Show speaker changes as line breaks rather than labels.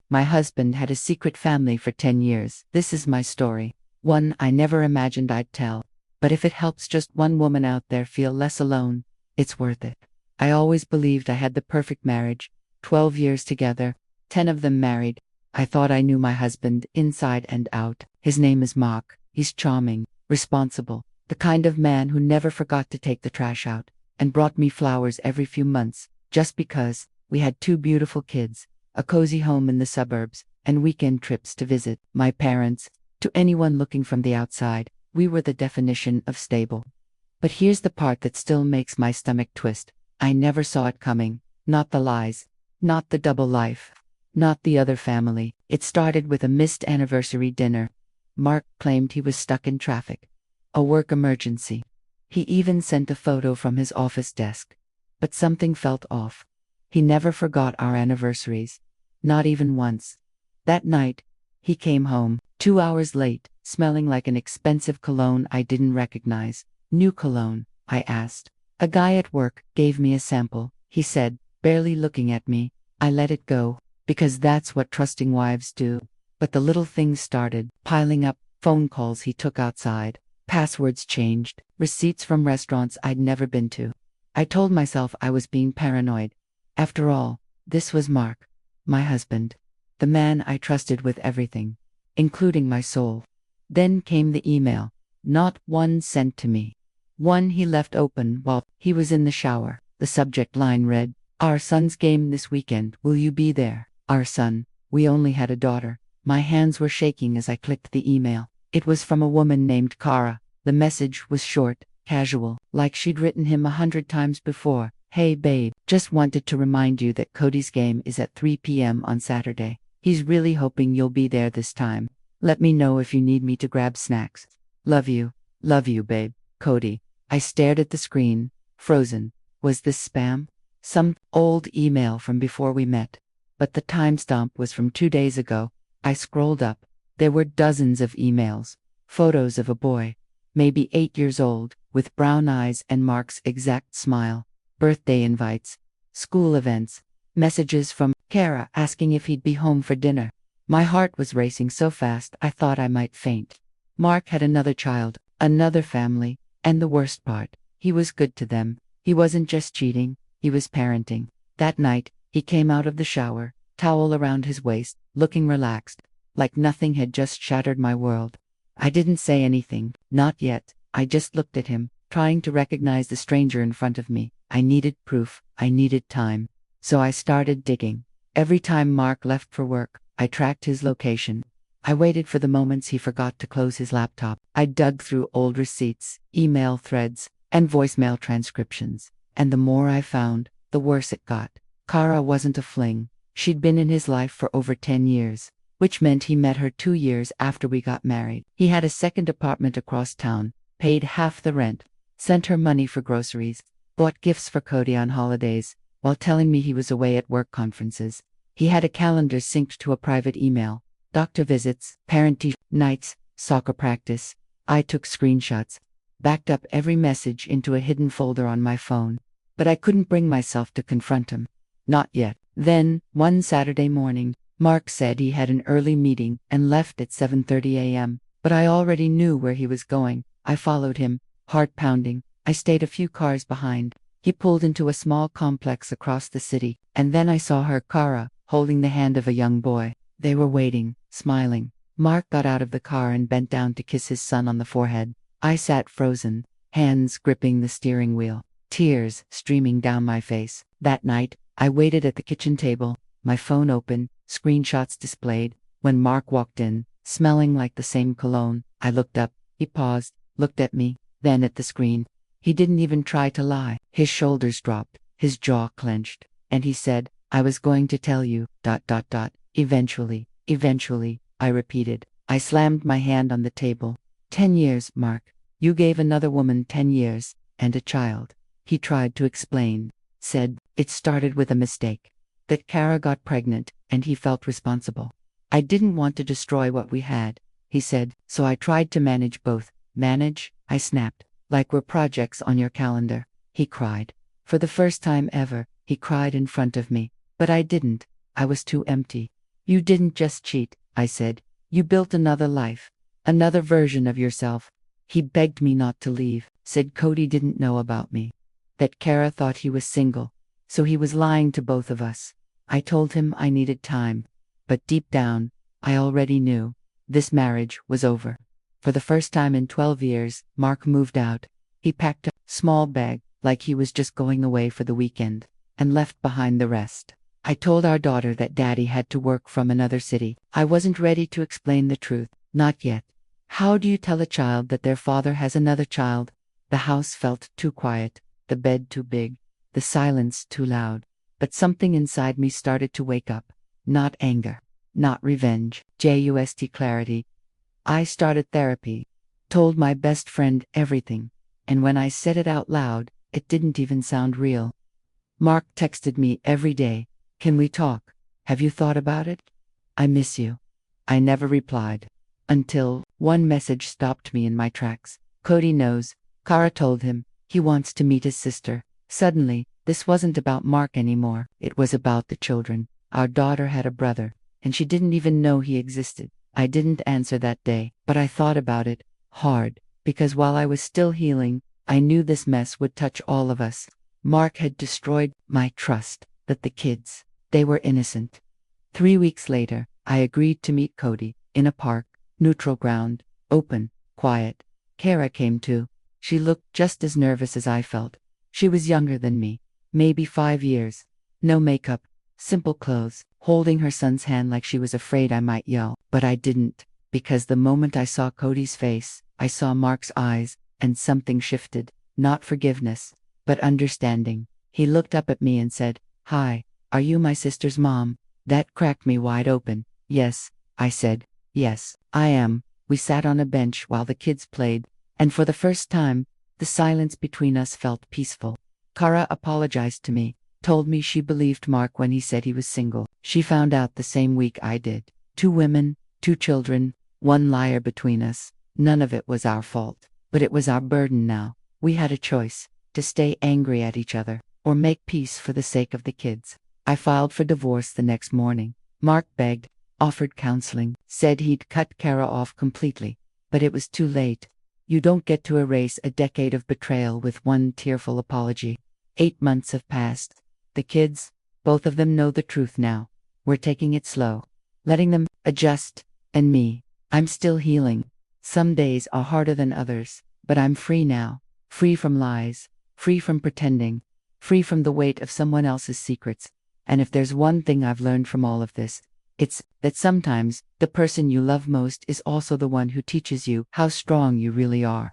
My husband had a secret family for 10 years. This is my story. One I never imagined I'd tell. But if it helps just one woman out there feel less alone, it's worth it. I always believed I had the perfect marriage. 12 years together, 10 of them married. I thought I knew my husband inside and out. His name is Mark. He's charming, responsible, the kind of man who never forgot to take the trash out, and brought me flowers every few months, just because. We had 2 beautiful kids, a cozy home in the suburbs, and weekend trips to visit my parents. To anyone looking from the outside, we were the definition of stable. But here's the part that still makes my stomach twist. I never saw it coming. Not the lies. Not the double life. Not the other family. It started with a missed anniversary dinner. Mark claimed he was stuck in traffic. A work emergency. He even sent a photo from his office desk. But something felt off. He never forgot our anniversaries. Not even once. That night, he came home, 2 hours late, smelling like an expensive cologne I didn't recognize. New cologne, I asked. A guy at work gave me a sample, he said, barely looking at me. I let it go, because that's what trusting wives do. But the little things started piling up. Phone calls he took outside, passwords changed, receipts from restaurants I'd never been to. I told myself I was being paranoid. After all, this was Mark, my husband, the man I trusted with everything, including my soul. Then came the email, not one sent to me. One he left open while he was in the shower. The subject line read, "Our son's game this weekend, will you be there?" Our son. We only had a daughter. My hands were shaking as I clicked the email. It was from a woman named Kara. The message was short, casual, like she'd written him 100 times before. "Hey babe, just wanted to remind you that Cody's game is at 3 p.m. on Saturday. He's really hoping you'll be there this time. Let me know if you need me to grab snacks. Love you, babe, Cody." I stared at the screen, frozen. Was this spam? Some old email from before we met. But the timestamp was from 2 days ago. I scrolled up. There were dozens of emails. Photos of a boy, maybe 8 years old, with brown eyes and Mark's exact smile. Birthday invites, school events, messages from Kara asking if he'd be home for dinner. My heart was racing so fast I thought I might faint. Mark had another child, another family, and the worst part, he was good to them. He wasn't just cheating, he was parenting. That night, he came out of the shower, towel around his waist, looking relaxed, like nothing had just shattered my world. I didn't say anything, not yet. I just looked at him, trying to recognize the stranger in front of me. I needed proof, I needed time. So I started digging. Every time Mark left for work, I tracked his location. I waited for the moments he forgot to close his laptop. I dug through old receipts, email threads, and voicemail transcriptions. And the more I found, the worse it got. Kara wasn't a fling. She'd been in his life for over 10 years, which meant he met her 2 years after we got married. He had a second apartment across town, paid half the rent, sent her money for groceries, bought gifts for Cody on holidays, while telling me he was away at work conferences. He had a calendar synced to a private email. Doctor visits, parent nights, soccer practice. I took screenshots, backed up every message into a hidden folder on my phone. But I couldn't bring myself to confront him. Not yet. Then, one Saturday morning, Mark said he had an early meeting and left at 7:30 a.m. But I already knew where he was going. I followed him, heart pounding. I stayed a few cars behind. He pulled into a small complex across the city, and then I saw her, Kara, holding the hand of a young boy. They were waiting, smiling. Mark got out of the car and bent down to kiss his son on the forehead. I sat frozen, hands gripping the steering wheel, tears streaming down my face. That night, I waited at the kitchen table, my phone open, screenshots displayed. When Mark walked in, smelling like the same cologne, I looked up. He paused, looked at me, then at the screen. He didn't even try to lie. His shoulders dropped, his jaw clenched, and he said, "I was going to tell you, ... Eventually, I repeated. I slammed my hand on the table. 10 years, Mark. You gave another woman 10 years, and a child." He tried to explain, said, it started with a mistake. That Kara got pregnant, and he felt responsible. "I didn't want to destroy what we had," he said, "so I tried to manage both." "Manage?" I snapped. "Like we're projects on your calendar." He cried. For the first time ever, he cried in front of me. But I didn't. I was too empty. You didn't just cheat, I said. You built another life. Another version of yourself. He begged me not to leave, said Cody didn't know about me. That Kara thought he was single. So he was lying to both of us. I told him I needed time. But deep down, I already knew. This marriage was over. For the first time in 12 years, Mark moved out. He packed a small bag, like he was just going away for the weekend, and left behind the rest. I told our daughter that Daddy had to work from another city. I wasn't ready to explain the truth, not yet. How do you tell a child that their father has another child? The house felt too quiet, the bed too big, the silence too loud. But something inside me started to wake up. Not anger, not revenge, just clarity. I started therapy, told my best friend everything, and when I said it out loud, it didn't even sound real. Mark texted me every day. Can we talk? Have you thought about it? I miss you. I never replied. Until one message stopped me in my tracks. Cody knows. Kara told him. He wants to meet his sister. Suddenly, this wasn't about Mark anymore. It was about the children. Our daughter had a brother, and she didn't even know he existed. I didn't answer that day, but I thought about it hard, because while I was still healing, I knew this mess would touch all of us. Mark had destroyed my trust that the kids, they were innocent. 3 weeks later, I agreed to meet Cody in a park, neutral ground, open, quiet. Kara came too. She looked just as nervous as I felt. She was younger than me, maybe 5 years. No makeup, simple clothes, holding her son's hand like she was afraid I might yell. But I didn't, because the moment I saw Cody's face, I saw Mark's eyes, and something shifted. Not forgiveness, but understanding. He looked up at me and said, "Hi, are you my sister's mom?" That cracked me wide open. "Yes," I said. "Yes, I am." We sat on a bench while the kids played, and for the first time, the silence between us felt peaceful. Kara apologized to me, told me she believed Mark when he said he was single. She found out the same week I did. 2 women, 2 children, 1 liar between us. None of it was our fault, but it was our burden now. We had a choice, to stay angry at each other, or make peace for the sake of the kids. I filed for divorce the next morning. Mark begged, offered counseling, said he'd cut Kara off completely. But it was too late. You don't get to erase a decade of betrayal with one tearful apology. 8 months have passed. The kids, both of them know the truth now. We're taking it slow, letting them adjust, and me, I'm still healing. Some days are harder than others, but I'm free now. Free from lies, free from pretending, free from the weight of someone else's secrets. And if there's one thing I've learned from all of this, it's that sometimes the person you love most is also the one who teaches you how strong you really are.